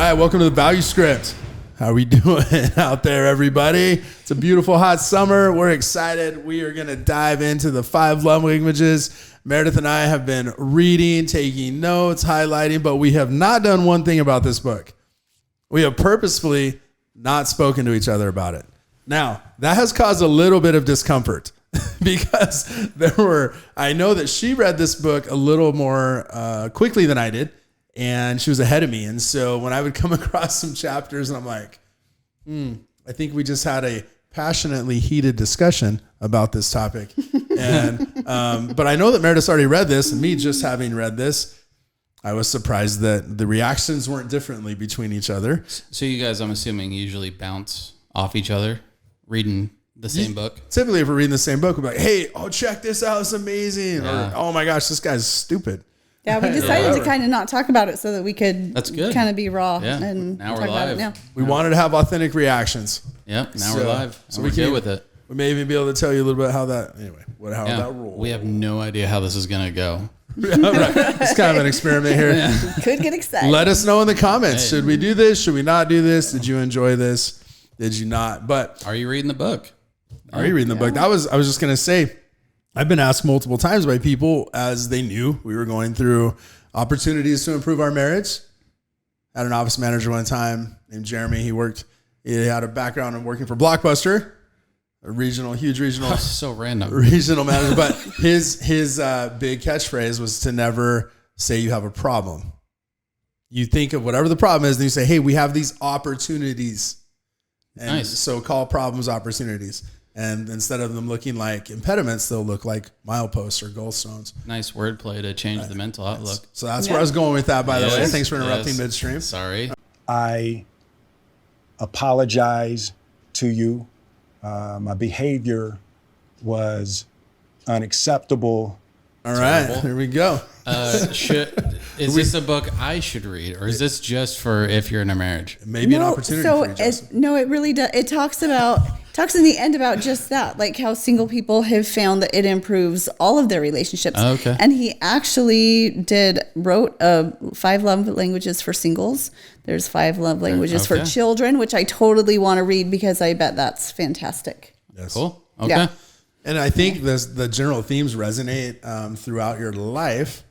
right, welcome to the Value Script. How are we doing out there, everybody? It's a beautiful hot summer. We're excited. We are going to dive into the 5 love languages. Meredith and I have been reading, taking notes, highlighting, but we have not done one thing about this book. We have purposefully not spoken to each other about it. Now, that has caused a little bit of discomfort because I know that she read this book a little more quickly than I did. And she was ahead of me. And so when I would come across some chapters and I'm like, I think we just had a passionately heated discussion about this topic. And but I know that Meredith's already read this, and me just having read this, I was surprised that the reactions weren't differently between each other. So you guys, I'm assuming, usually bounce off each other reading the same book? Typically, if we're reading the same book, we're like, hey, check this out. It's amazing. Yeah. Or, oh my gosh, this guy's stupid. Yeah, we decided to kind of not talk about it so that we could kind of be raw and now talk we're about live. it now. We wanted to have authentic reactions. Yep, now we're live. So we're good with it. We may even be able to tell you a little bit how that rolls. We have no idea how this is going to go. Right. It's kind of an experiment here. Yeah. Could get excited. Let us know in the comments. Hey. Should we do this? Should we not do this? Did you enjoy this? Did you not? But are you reading the book? Are you reading the book? I was just going to say, I've been asked multiple times by people as they knew we were going through opportunities to improve our marriage. I had an office manager one time named Jeremy. He had a background in working for Blockbuster, a huge regional. So random. Regional manager. But his big catchphrase was to never say you have a problem. You think of whatever the problem is, and you say, hey, we have these opportunities. And nice. So call problems opportunities. And instead of them looking like impediments, they'll look like mileposts or goalstones. Nice wordplay to change the mental outlook. So that's where I was going with that, by the way. Thanks for interrupting midstream. Sorry. I apologize to you. My behavior was unacceptable. All right, here we go. Is this a book I should read, or is this just for if you're in a marriage? Maybe an opportunity for you, Justin. It really does. It talks in the end about just that, like how single people have found that it improves all of their relationships. Oh, okay. And he actually wrote 5 love languages for singles. There's 5 love languages for children, which I totally want to read because I bet that's fantastic. Yes. Cool. Okay. Yeah. And I think the general themes resonate throughout your life,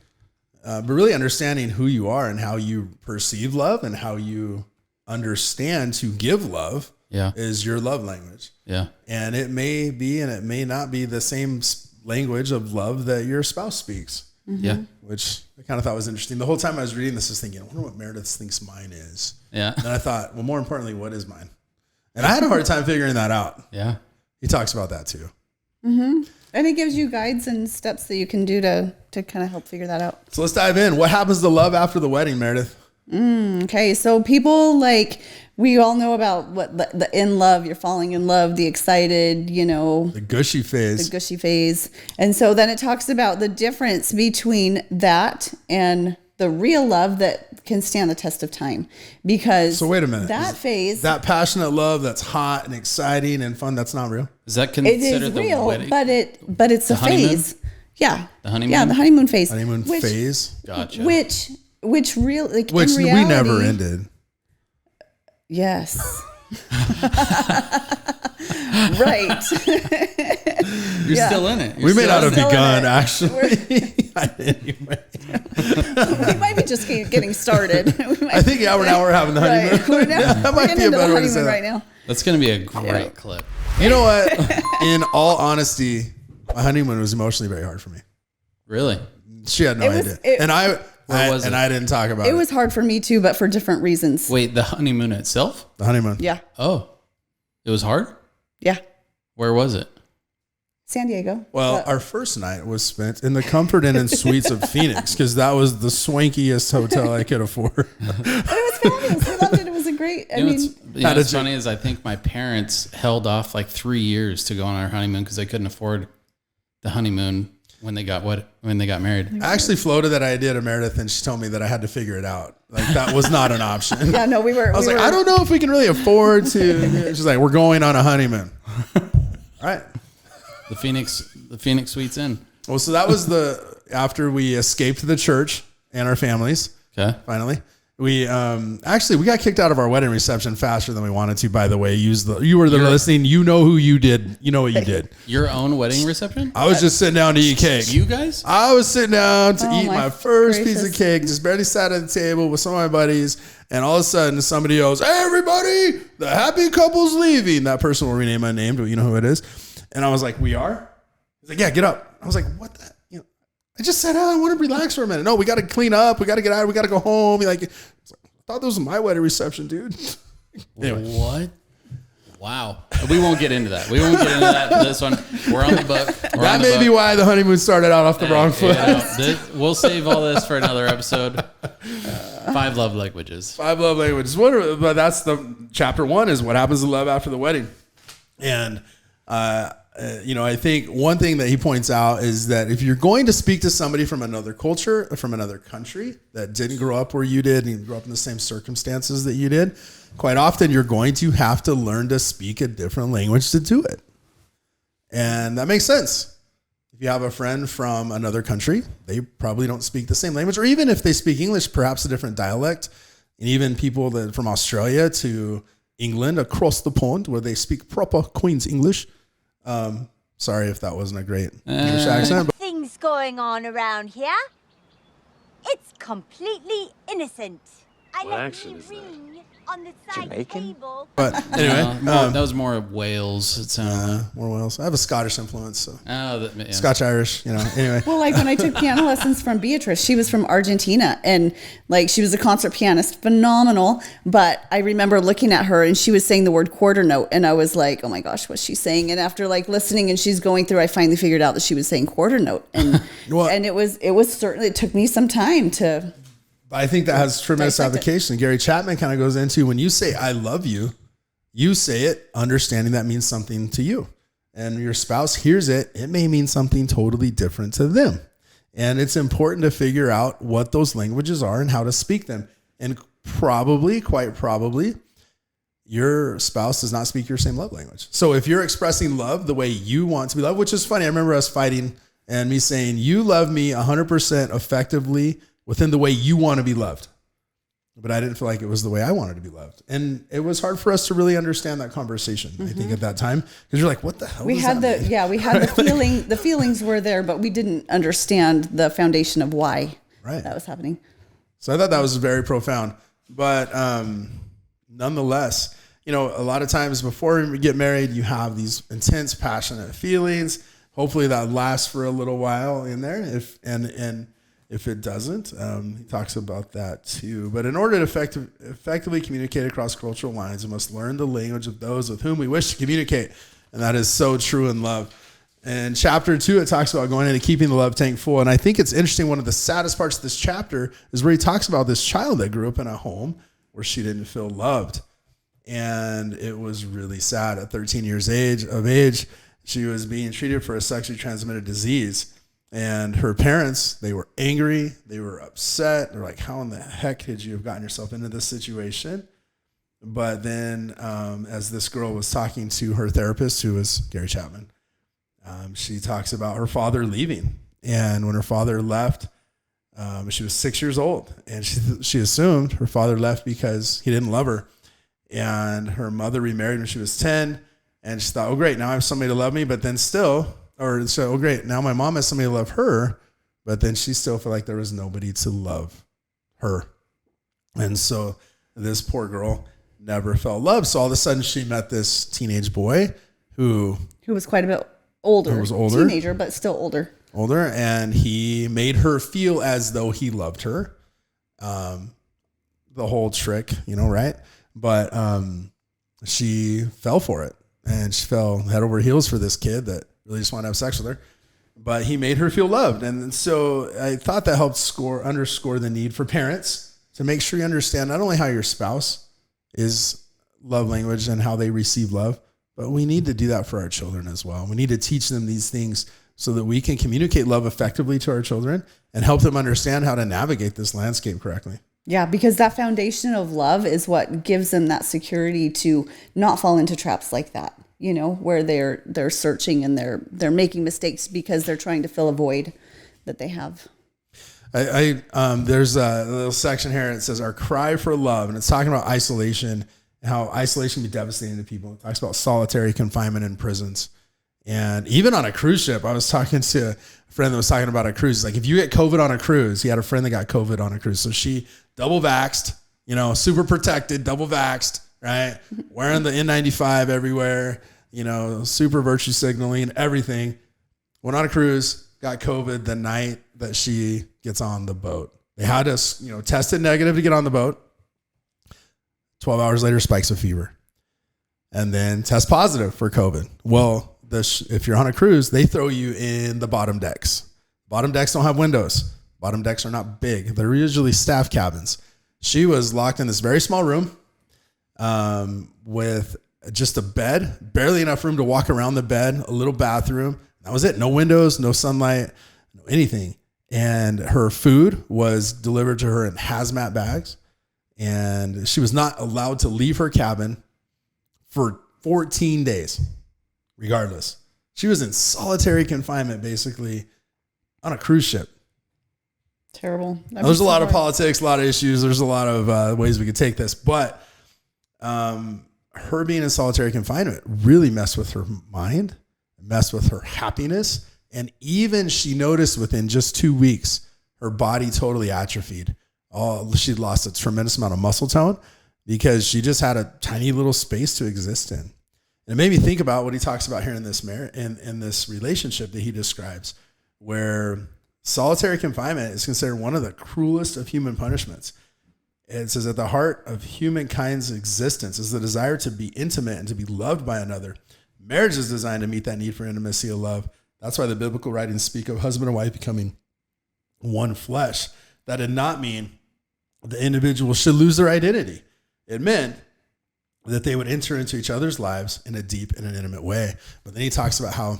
but really understanding who you are and how you perceive love and how you understand to give love is your love language. Yeah. And it may be and it may not be the same language of love that your spouse speaks. Mm-hmm. Yeah. Which I kind of thought was interesting. The whole time I was reading this, I was thinking, I wonder what Meredith thinks mine is. Yeah. And I thought, well, more importantly, what is mine? And I had a hard time figuring that out. Yeah. He talks about that too. Mm-hmm. And it gives you guides and steps that you can do to kind of help figure that out. So let's dive in. What happens to love after the wedding, Meredith? Okay, so people we all know about what the in love, you're falling in love, the excited, the gushy phase. And so then it talks about the difference between that and the real love that can stand the test of time. Because so wait a minute, that phase, that passionate love that's hot and exciting and fun, that's not real. Is that considered it is real, the wedding? but it's a phase. Yeah. The honeymoon? Yeah, the honeymoon phase. Phase. Gotcha. Which in reality, we never ended. Yes. Right. You're still in it. We may not have begun, actually. We might be just getting started. I think we're having the honeymoon. Right. That might be a better way to say that. Right now. That's going to be a great clip. You know what? In all honesty, my honeymoon was emotionally very hard for me. Really? She had no idea. I didn't talk about it. It was hard for me too, but for different reasons. Wait, the honeymoon itself? The honeymoon. Yeah. Oh, it was hard? Yeah. Where was it? San Diego. Well, our first night was spent in the Comfort Inn and Suites of Phoenix because that was the swankiest hotel I could afford. But it was fabulous. We loved it. It was a great, what's funny is I think my parents held off like 3 years to go on our honeymoon because they couldn't afford the honeymoon when they got married. I actually floated that idea to Meredith and she told me that I had to figure it out. Like that was not an option. Yeah, no, I was like, I don't know if we can really afford to. She's like, we're going on a honeymoon. All right. The Phoenix Suites Inn. Well, so that was after we escaped the church and our families. Okay. Finally. We actually we got kicked out of our wedding reception faster than we wanted to. By the way, you were listening. You know who you did. You know what you did. Your own wedding reception? I was just sitting down to eat cake. You guys? I was sitting down to eat my first piece gracious. of cake. Just barely sat at the table with some of my buddies, and all of a sudden somebody yells, "Hey, everybody! The happy couple's leaving." That person will rename my name, but you know who it is. And I was like, "We are?" He's like, "Yeah, get up." I was like, "What the?" I just said, I want to relax for a minute. No, we got to clean up. We got to get out. We got to go home. I thought this was my wedding reception, dude. Anyway. What? Wow. We won't get into that. We won't get into that. This one, we're on the book. That may be why the honeymoon started out off the wrong foot. We'll save all this for another episode. 5 love languages. 5 love languages. But that's the chapter 1 is what happens to love after the wedding. And, I think one thing that he points out is that if you're going to speak to somebody from another culture, from another country that didn't grow up where you did and grew up in the same circumstances that you did, quite often you're going to have to learn to speak a different language to do it. And that makes sense. If you have a friend from another country, they probably don't speak the same language, or even if they speak English, perhaps a different dialect. And even people that from Australia to England across the pond where they speak proper Queen's English. Sorry if that wasn't a great English accent. Things going on around here. It's completely innocent. I What let accent me is that? ring on the side Jamaican? table. But anyway, That was more of Wales. It sounded. more Wales. I have a Scottish influence, so Yeah. Scotch Irish. Anyway. Well, like when I took piano lessons from Beatrice, she was from Argentina, and like she was a concert pianist, phenomenal. But I remember looking at her and she was saying the word quarter note, and I was like, "Oh my gosh, what's she saying?" And after like listening and she's going through, I finally figured out that she was saying quarter note, and Well- and it was certainly, it took me some time to. I think that has tremendous Dissect it. application. Gary Chapman kind of goes into when you say "I love you," you say it understanding that means something to you, and your spouse hears it. It may mean something totally different to them, and it's important to figure out what those languages are and how to speak them. And quite probably, your spouse does not speak your same love language. So if you're expressing love the way you want to be loved, which is funny, I remember us fighting and me saying, "You love me 100% effectively within the way you want to be loved." But I didn't feel like it was the way I wanted to be loved. And it was hard for us to really understand that conversation, I think, at that time. Because you're like, what the hell We does had that mean? we had the feeling, the feelings were there, but we didn't understand the foundation of why Right. that was happening. So I thought that was very profound. But nonetheless, a lot of times before we get married, you have these intense, passionate feelings. Hopefully that lasts for a little while in there. If it doesn't, he talks about that too. But in order to effectively communicate across cultural lines, we must learn the language of those with whom we wish to communicate. And that is so true in love. In chapter 2, it talks about going into keeping the love tank full. And I think it's interesting. One of the saddest parts of this chapter is where he talks about this child that grew up in a home where she didn't feel loved. And it was really sad. At 13 years of age, she was being treated for a sexually transmitted disease. And her parents, they were angry. They were upset. They're like, how in the heck could you have gotten yourself into this situation? But then as this girl was talking to her therapist, who was Gary Chapman, she talks about her father leaving. And when her father left, she was 6 years old. And she assumed her father left because he didn't love her. And her mother remarried when she was 10. And she thought, oh, great, now I have somebody to love me. But then still... oh great, now my mom has somebody to love her, but then she still felt like there was nobody to love her. And so this poor girl never felt love. So all of a sudden she met this teenage boy who was quite a bit older. Who was older. Teenager, but still older. And he made her feel as though he loved her. The whole trick, right? But she fell for it, and she fell head over heels for this kid that really just wanted to have sex with her. But he made her feel loved. And so I thought that helped underscore the need for parents to make sure you understand not only how your spouse is love language and how they receive love, but we need to do that for our children as well. We need to teach them these things so that we can communicate love effectively to our children and help them understand how to navigate this landscape correctly. Yeah, because that foundation of love is what gives them that security to not fall into traps like that. Where they're searching and they're making mistakes because they're trying to fill a void that they have. There's a little section here. It says our cry for love, and it's talking about isolation and how isolation can be devastating to people. It talks about solitary confinement in prisons, and even on a cruise ship. I was talking to a friend that was talking about a cruise. It's like if you get COVID on a cruise, he had a friend that got COVID on a cruise, so she double vaxxed, super protected, double vaxxed, right? Wearing the N95 everywhere, super virtue signaling, everything. Went on a cruise, got COVID the night that she gets on the boat. They had us, tested negative to get on the boat. 12 hours later, spikes of fever. And then test positive for COVID. Well, if you're on a cruise, they throw you in the bottom decks. Bottom decks don't have windows. Bottom decks are not big. They're usually staff cabins. She was locked in this very small room with just a bed, barely enough room to walk around the bed, a little bathroom. That was it. No windows, no sunlight, no anything. And her food was delivered to her in hazmat bags. And she was not allowed to leave her cabin for 14 days, regardless. She was in solitary confinement, basically, on a cruise ship. Terrible. Now, there's a lot of politics, a lot of issues. There's a lot of ways we could take this. But her being in solitary confinement really messed with her mind, messed with her happiness. And even she noticed within just 2 weeks, her body totally atrophied. She'd lost a tremendous amount of muscle tone because she just had a tiny little space to exist in. And it made me think about what he talks about here in this in this relationship that he describes, where solitary confinement is considered one of the cruelest of human punishments. It says, at the heart of humankind's existence is the desire to be intimate and to be loved by another. Marriage is designed to meet that need for intimacy and love. That's why the biblical writings speak of husband and wife becoming one flesh. That did not mean the individual should lose their identity. It meant that they would enter into each other's lives in a deep and an intimate way. But then he talks about how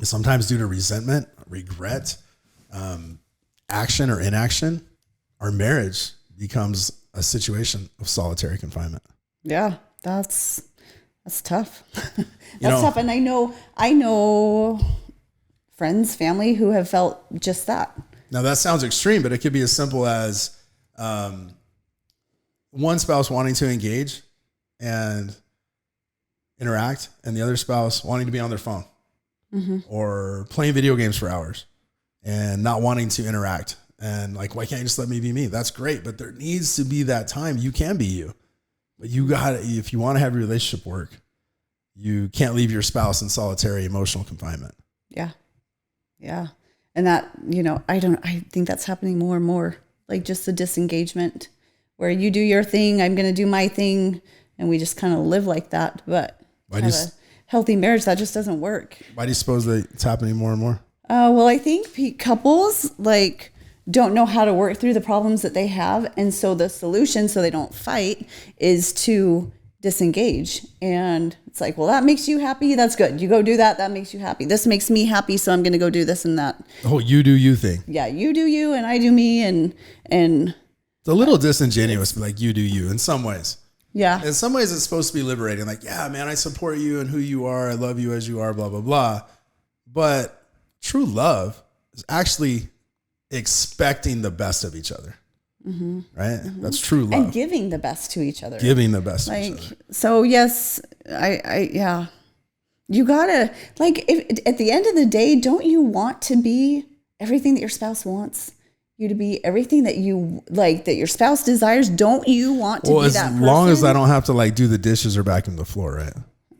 sometimes due to resentment, regret, action or inaction, our marriage becomes a situation of solitary confinement. Yeah, that's tough. That's tough. And I know friends, family who have felt just that. Now that sounds extreme, but it could be as simple as one spouse wanting to engage and interact, and the other spouse wanting to be on their phone or playing video games for hours and not wanting to interact. And like, why can't you just let me be me? That's great, but there needs to be that time. You can be you, but if you want to have your relationship work, you can't leave your spouse in solitary emotional confinement. Yeah. Yeah. And that, I think that's happening more and more, like just the disengagement where you do your thing, I'm going to do my thing. And we just kind of live like that. But a healthy marriage, that just doesn't work. Why do you suppose that it's happening more and more? Well, I think couples don't know how to work through the problems that they have. And so the solution, so they don't fight, is to disengage. And it's like, well, that makes you happy. That's good. You go do that. That makes you happy. This makes me happy. So I'm going to go do this and that. The whole you do you thing. Yeah. You do you and I do me. And it's a little disingenuous, but like you do you in some ways. Yeah. In some ways it's supposed to be liberating. Like, yeah, man, I support you and who you are. I love you as you are, blah, blah, blah. But true love is actually expecting the best of each other. Mm-hmm. Right? Mm-hmm. That's true love. And giving the best to each other. Giving the best to each other. So yes, yeah. You gotta, if at the end of the day, don't you want to be everything that your spouse wants you to be, everything that you like, that your spouse desires? Don't you want to be that person? As long as I don't have to do the dishes or vacuum the floor, right?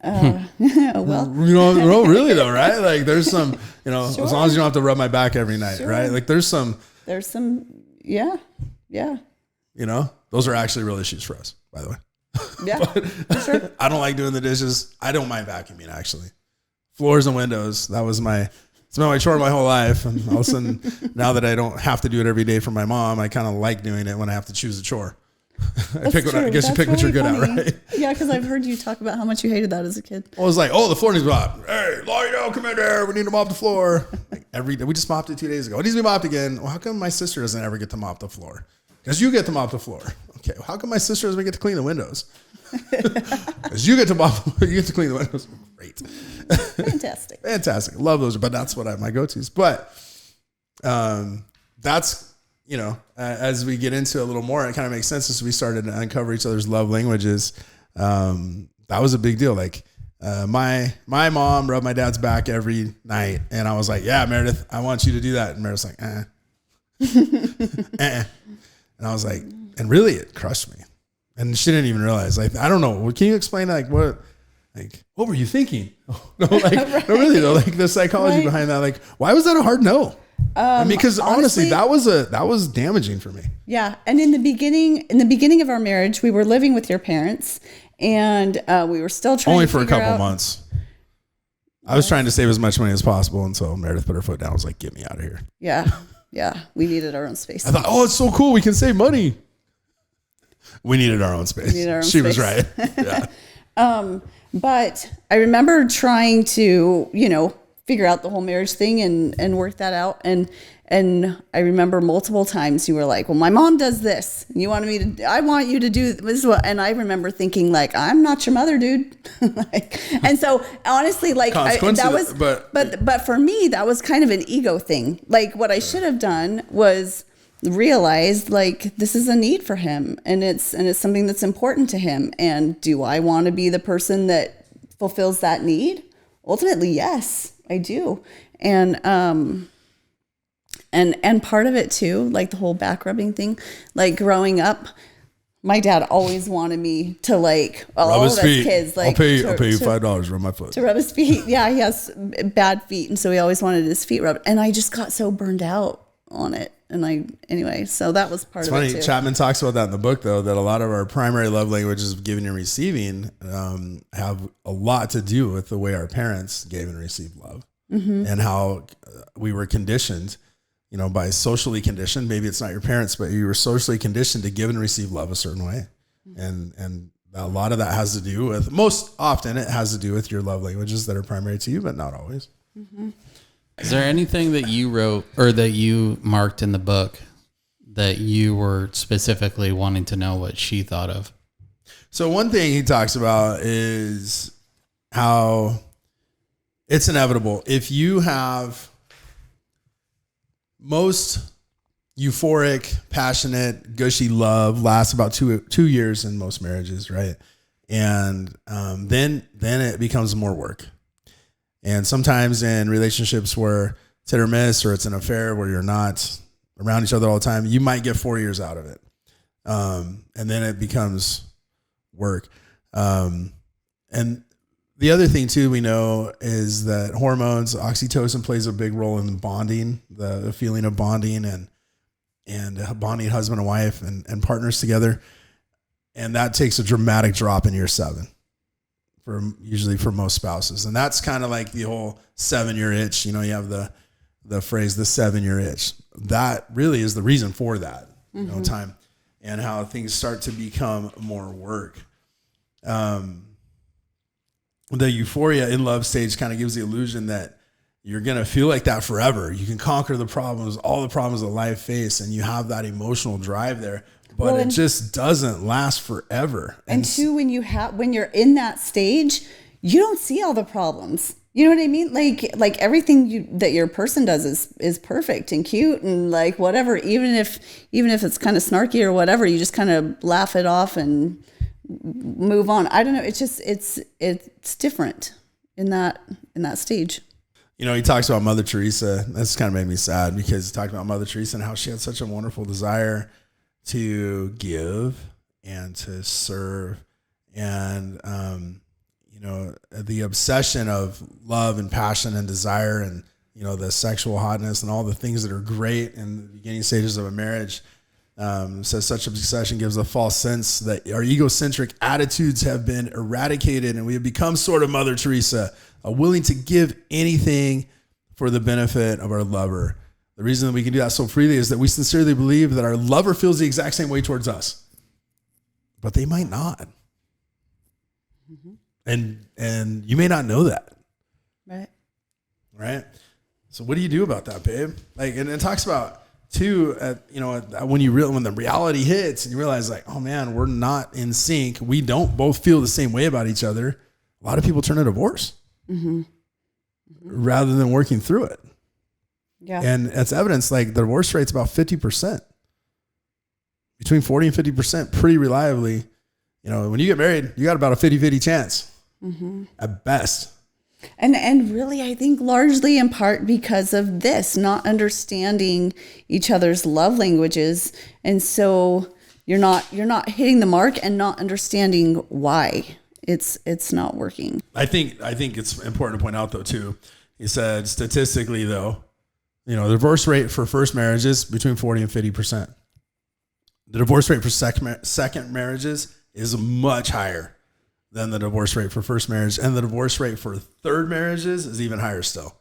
Well, no, really though, right? Like there's some, Sure. as long as you don't have to rub my back every night, sure. Right? Like there's some, yeah. Those are actually real issues for us, by the way. Yeah, for sure. I don't like doing the dishes. I don't mind vacuuming, actually. Floors and windows. It's been my chore my whole life. And all of a sudden, now that I don't have to do it every day for my mom, I kind of like doing it when I have to choose a chore. I guess you pick what you're good at, right? Yeah, because I've heard you talk about how much you hated that as a kid. I was like, the floor needs to be mopped. Hey, Lionel, come in there. We need to mop the floor. Every day. We just mopped it 2 days ago. It needs to be mopped again. Well, how come my sister doesn't ever get to mop the floor? Because you get to mop the floor. Okay, well, how come my sister doesn't get to clean the windows? Because you get to clean the windows. Great. Fantastic. Fantastic. Love those, but that's what my go-tos. But that's as we get into it a little more, it kind of makes sense as we started to uncover each other's love languages. That was a big deal. Like, my mom rubbed my dad's back every night, and I was like, yeah, Meredith, I want you to do that. And Meredith's like, And I was like, and really it crushed me. And she didn't even realize, like, I don't know. Can you explain what were you thinking? No, like, no, really though, like the psychology behind that, like, why was that a hard no? Because honestly, that was damaging for me. Yeah. And in the beginning of our marriage, we were living with your parents, and we were still trying only to for a couple out, months. I was trying to save as much money as possible until Meredith put her foot down. I was like, get me out of here. Yeah. Yeah. We needed our own space. I thought, oh, it's so cool. We can save money. We needed our own space. She was right. Yeah. But I remember trying to, figure out the whole marriage thing and work that out. And I remember multiple times you were like, well, my mom does this. And I want you to do this. And I remember thinking, like, I'm not your mother, dude. And so honestly, like, but for me, that was kind of an ego thing. Like, what I should have done was realize, like, this is a need for him, and it's something that's important to him. And do I want to be the person that fulfills that need? Ultimately, yes, I do. And part of it too, like the whole back rubbing thing, like growing up, my dad always wanted me to, like, all of us kids, like, I'll pay you $5 rub my foot. To rub his feet. Yeah, he has bad feet, and so he always wanted his feet rubbed. And I just got so burned out on it. And so that was part of it too. Chapman talks about that in the book, though, that a lot of our primary love languages of giving and receiving have a lot to do with the way our parents gave and received love, and how we were conditioned, by socially conditioned. Maybe it's not your parents, but you were socially conditioned to give and receive love a certain way. And a lot of that has to do with, most often it has to do with your love languages that are primary to you, but not always. Mm-hmm. Is there anything that you wrote or that you marked in the book that you were specifically wanting to know what she thought of? So one thing he talks about is how it's inevitable. If you have most euphoric, passionate, gushy love lasts about two years in most marriages, right? And then it becomes more work. And sometimes in relationships where it's hit or miss, or it's an affair where you're not around each other all the time, you might get 4 years out of it. And then it becomes work. And the other thing too, we know is that hormones, oxytocin plays a big role in bonding, the feeling of bonding and bonding husband and wife and partners together. And that takes a dramatic drop in year 7. Usually for most spouses. And that's kind of like the whole 7-year itch. You have the phrase, the 7-year itch. That really is the reason for that, time, and how things start to become more work. The euphoria in love stage kind of gives the illusion that you're going to feel like that forever. You can conquer the problems, all the problems that life face, and you have that emotional drive there. But it just doesn't last forever. And two, when you're in that stage, you don't see all the problems. You know what I mean? Like everything that your person does is perfect and cute and like whatever. Even if it's kind of snarky or whatever, you just kind of laugh it off and move on. I don't know. It's just it's different in that stage. He talks about Mother Teresa. That's kind of made me sad because he talked about Mother Teresa and how she had such a wonderful desire to give and to serve, and the obsession of love and passion and desire, and the sexual hotness and all the things that are great in the beginning stages of a marriage. Says such obsession gives a false sense that our egocentric attitudes have been eradicated, and we have become sort of Mother Teresa, willing to give anything for the benefit of our lover. The reason that we can do that so freely is that we sincerely believe that our lover feels the exact same way towards us, but they might not. Mm-hmm. And you may not know that. Right. So what do you do about that, babe? Like, and it talks about too, when the reality hits and you realize, like, oh man, we're not in sync. We don't both feel the same way about each other. A lot of people turn to divorce rather than working through it. Yeah. And it's evidence, like the divorce rate's about 50%. between 40 and 50% pretty reliably. You know, when you get married, you got about a 50-50 chance at best. And really, I think largely in part because of this, not understanding each other's love languages. And so you're not hitting the mark and not understanding why it's not working. I think it's important to point out though too. He said statistically though, you know, the divorce rate for first marriages between 40 and 50%. The divorce rate for second marriages is much higher than the divorce rate for first marriage, and the divorce rate for third marriages is even higher still.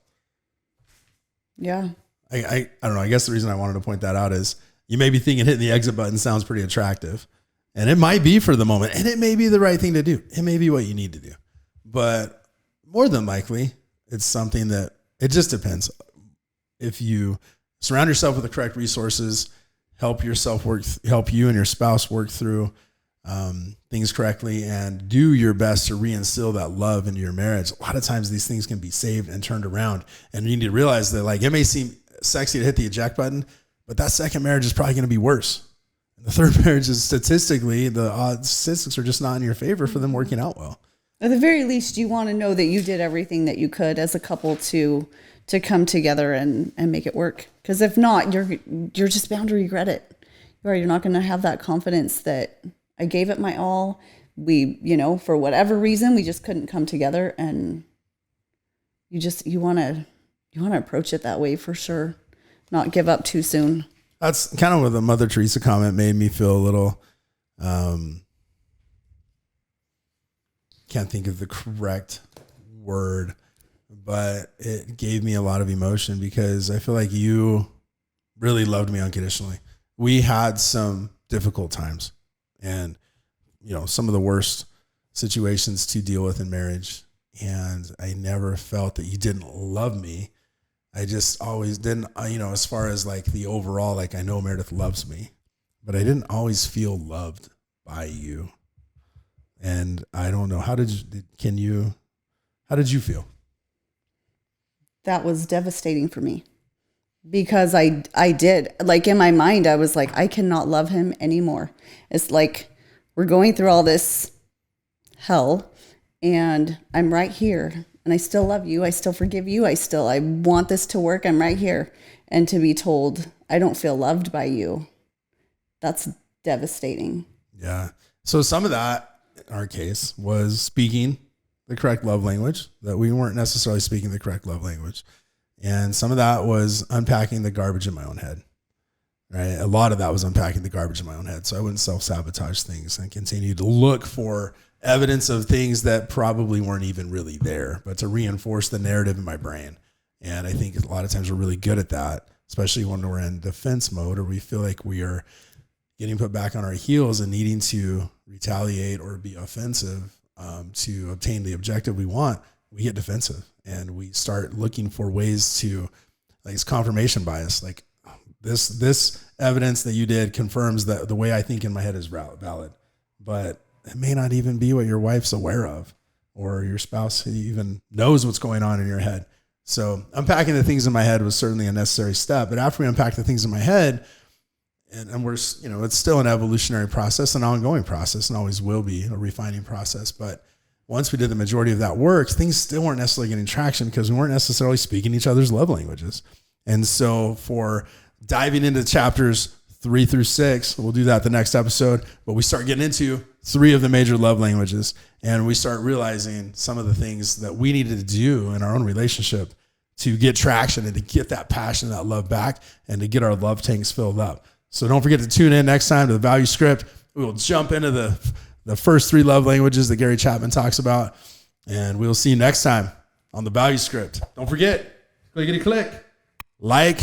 Yeah. I don't know. I guess the reason I wanted to point that out is you may be thinking hitting the exit button sounds pretty attractive, and it might be for the moment, and it may be the right thing to do. It may be what you need to do, but more than likely it's something that it just depends. If you surround yourself with the correct resources, help you and your spouse work through things correctly, and do your best to reinstill that love into your marriage. A lot of times these things can be saved and turned around, and you need to realize that, like, it may seem sexy to hit the eject button, but that second marriage is probably going to be worse. And the third marriage is statistically, the statistics are just not in your favor for them working out well. At the very least, you want to know that you did everything that you could as a couple to come together and make it work. Because if not, you're just bound to regret it. You're not going to have that confidence that I gave it my all. We, for whatever reason, we just couldn't come together, and you want to approach it that way for sure. Not give up too soon. That's kind of what the Mother Teresa comment made me feel a little, can't think of the correct word, but it gave me a lot of emotion because I feel like you really loved me unconditionally. We had some difficult times and, some of the worst situations to deal with in marriage. And I never felt that you didn't love me. I just always didn't, as far as like the overall, like I know Meredith loves me, but I didn't always feel loved by you. And I don't know, how did you feel? That was devastating for me because I did, like, in my mind, I was like, I cannot love him anymore. It's like, we're going through all this hell and I'm right here and I still love you. I still forgive you. I want this to work. I'm right here. And to be told, I don't feel loved by you. That's devastating. Yeah. So some of that, in our case, was speaking the correct love language, that we weren't necessarily speaking the correct love language. And some of that was unpacking the garbage in my own head, right? A lot of that was unpacking the garbage in my own head. So I wouldn't self-sabotage things and continue to look for evidence of things that probably weren't even really there, but to reinforce the narrative in my brain. And I think a lot of times we're really good at that, especially when we're in defense mode or we feel like we are getting put back on our heels and needing to retaliate or be offensive to obtain the objective we want. We get defensive and we start looking for ways to, like, it's confirmation bias. Like this evidence that you did confirms that the way I think in my head is valid, but it may not even be what your wife's aware of or your spouse even knows what's going on in your head. So unpacking the things in my head was certainly a necessary step. But after we unpack the things in my head, and we're, it's still an evolutionary process, an ongoing process, and always will be a refining process. But once we did the majority of that work, things still weren't necessarily getting traction because we weren't necessarily speaking each other's love languages. And so for diving into chapters 3 through 6, we'll do that the next episode, but we start getting into 3 of the major love languages, and we start realizing some of the things that we needed to do in our own relationship to get traction and to get that passion, that love back, and to get our love tanks filled up. So don't forget to tune in next time to the value script. We will jump into the first 3 love languages that Gary Chapman talks about, and we'll see you next time on the value script. Don't forget, click, like,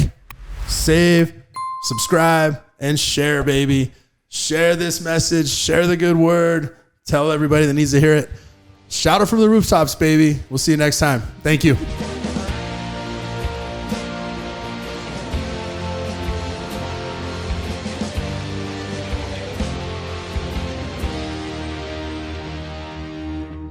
save, subscribe, and share, baby. Share this message, share the good word, tell everybody that needs to hear it. Shout it from the rooftops, baby. We'll see you next time. Thank you.